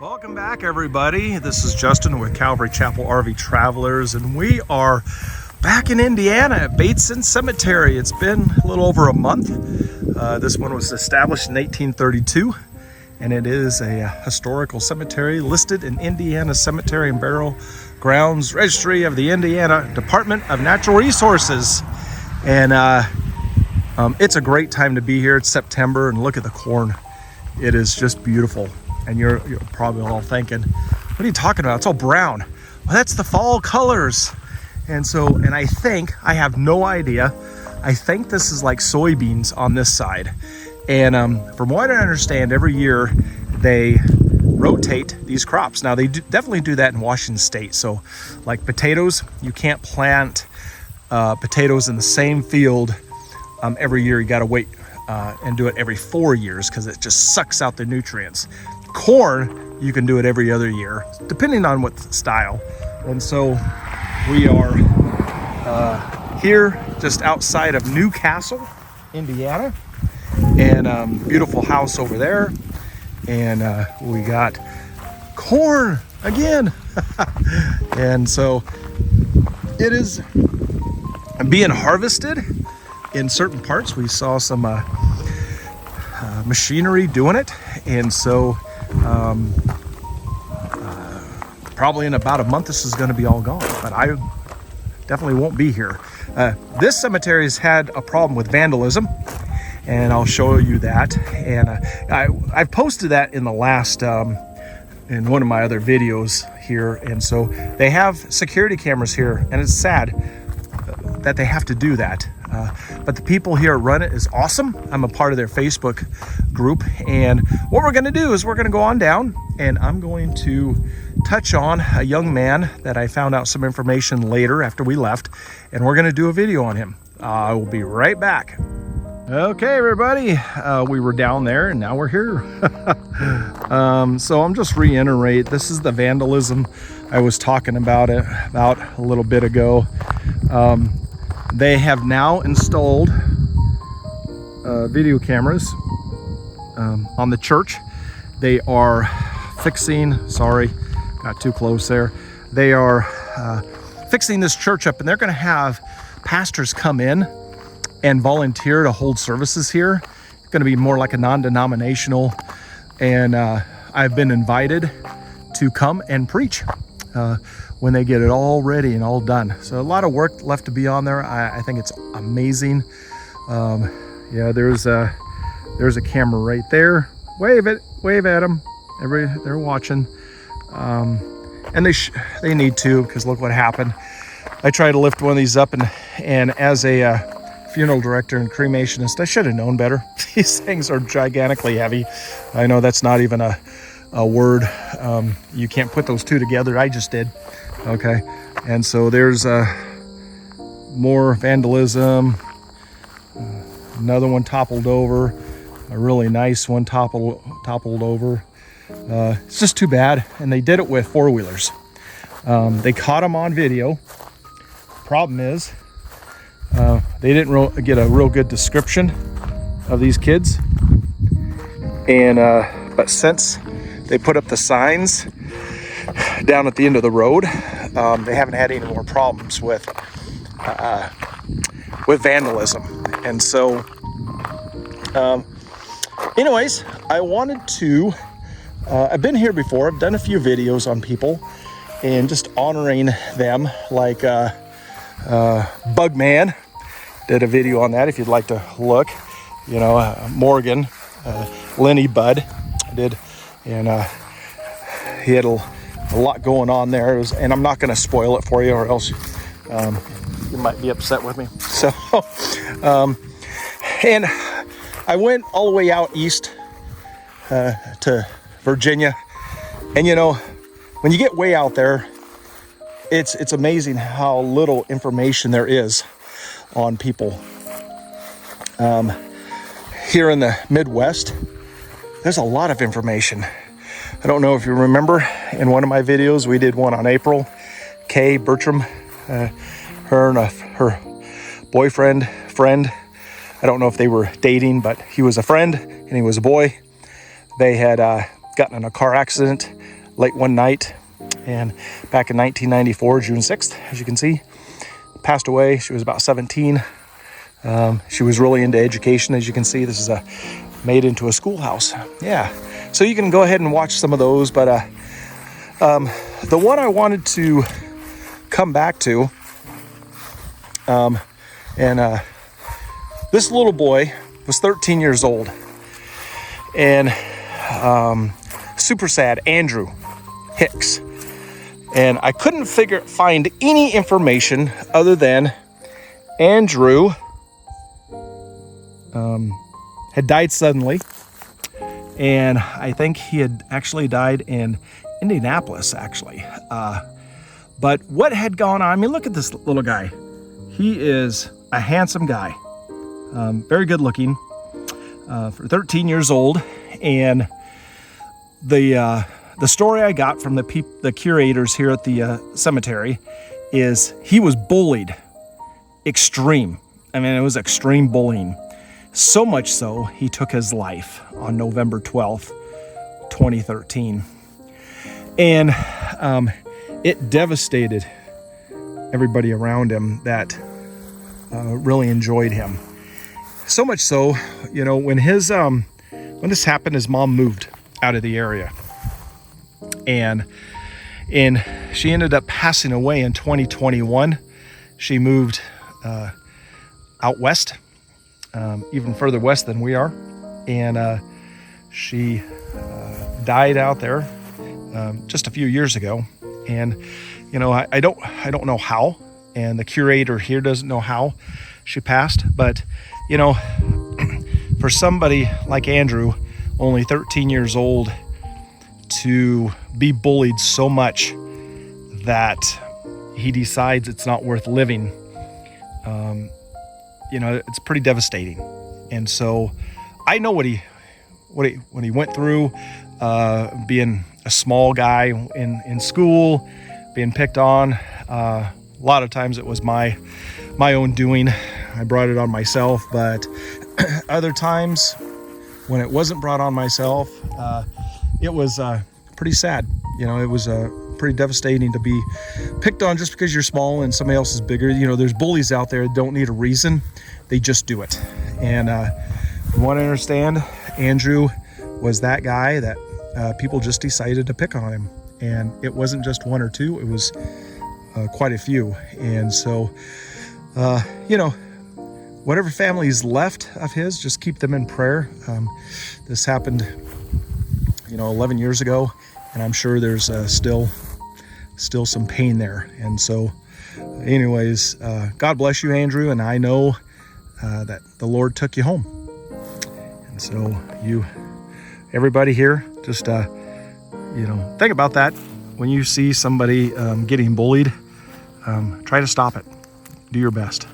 Welcome back, everybody. This is Justin with Calvary Chapel RV Travelers, and we are back in Indiana at Batson Cemetery. It's been a little over a month. This one was established in 1832, and it is a historical cemetery listed in Indiana Cemetery and Burial Grounds Registry of the Indiana Department of Natural Resources. And it's a great time to be here. It's September, and look at the corn. It is just beautiful. And you're probably all thinking, what are you talking about? It's all brown. Well, that's the fall colors. And I have no idea. I think this is like soybeans on this side. And from what I understand, every year they rotate these crops. Now, they definitely do that in Washington State. So like potatoes, you can't plant potatoes in the same field every year. You got to wait and do it every 4 years because it just sucks out the nutrients. Corn, you can do it every other year, depending on what style. And so we are here just outside of Newcastle, Indiana, and beautiful house over there. And we got corn again. And so it is being harvested in certain parts. We saw some machinery doing it. And so probably in about a month this is going to be all gone, but I definitely won't be here. This cemetery has had a problem with vandalism, and I'll show you that. And I posted that in the last in one of my other videos here. And so they have security cameras here, and it's sad that they have to do that. But the people here run it is awesome. I'm a part of their Facebook group, and what we're going to do is we're going to go on down, and I'm going to touch on a young man that I found out some information later after we left, and we're going to do a video on him. I will be right back. Okay, everybody, we were down there and now we're here. So I'm just reiterate, this is the vandalism I was talking about a little bit ago. They have now installed video cameras on the church. They are fixing, sorry, got too close there. They are fixing this church up, and they're going to have pastors come in and volunteer to hold services here. It's going to be more like a non-denominational, and I've been invited to come and preach when they get it all ready and all done. So a lot of work left to be on there. I think it's amazing. Yeah, there's a camera right there. Wave at them. They're watching. And they need to, because look what happened. I tried to lift one of these up, and as a funeral director and cremationist, I should have known better. These things are gigantically heavy. I know that's not even a word. You can't put those two together. I just did. Okay. And so there's more vandalism. Another one toppled over. A really nice one toppled over. It's just too bad. And they did it with four-wheelers. They caught them on video. Problem is, they didn't get a real good description of these kids. And but since they put up the signs down at the end of the road, they haven't had any more problems with vandalism. And so anyways, I wanted to I've been here before. I've done a few videos on people and just honoring them, like Bugman did a video on that, if you'd like to look. You know, Morgan, Lenny Bud did, and he had a lot going on there. And I'm not going to spoil it for you, or else you might be upset with me. So, and I went all the way out east to Virginia, and you know, when you get way out there, it's amazing how little information there is on people. Here in the Midwest, there's a lot of information. I don't know if you remember, in one of my videos, we did one on April K. Bertram, her and her boyfriend, friend. I don't know if they were dating, but he was a friend and he was a boy. They had gotten in a car accident late one night, and back in 1994, June 6th, as you can see, passed away. She was about 17. She was really into education. As you can see, this is made into a schoolhouse. Yeah, so you can go ahead and watch some of those, but the one I wanted to come back to, this little boy was 13 years old, and super sad, Andrew Hicks. And I couldn't find any information other than Andrew had died suddenly, and I think he had actually died in Indianapolis, actually. But what had gone on? I mean, look at this little guy. He is a handsome guy, very good looking, for 13 years old. And the story I got from the curators here at the cemetery is he was bullied extreme. I mean, it was extreme bullying. So much so, he took his life on November 12th, 2013. And it devastated everybody around him that really enjoyed him. So much so, you know, when this happened, his mom moved out of the area. And she ended up passing away in 2021. She moved out west, even further west than we are, and she died out there just a few years ago. And you know, I don't know how, and the curator here doesn't know how she passed, but you know, for somebody like Andrew, only 13 years old, to be bullied so much that he decides it's not worth living, you know, it's pretty devastating. And so I know what he went through, being a small guy in school, being picked on. A lot of times it was my own doing. I brought it on myself, but other times when it wasn't brought on myself, it was pretty sad. You know, it was pretty devastating to be picked on just because you're small and somebody else is bigger. You know, there's bullies out there that don't need a reason. They just do it. And you want to understand, Andrew was that guy that people just decided to pick on him. And it wasn't just one or two, it was quite a few. And so, you know, whatever family is left of his, just keep them in prayer. This happened, you know, 11 years ago, and I'm sure there's still some pain there. And so anyways, God bless you, Andrew, and I know that the Lord took you home. And so everybody here, just you know, think about that when you see somebody getting bullied. Try to stop it. Do your best.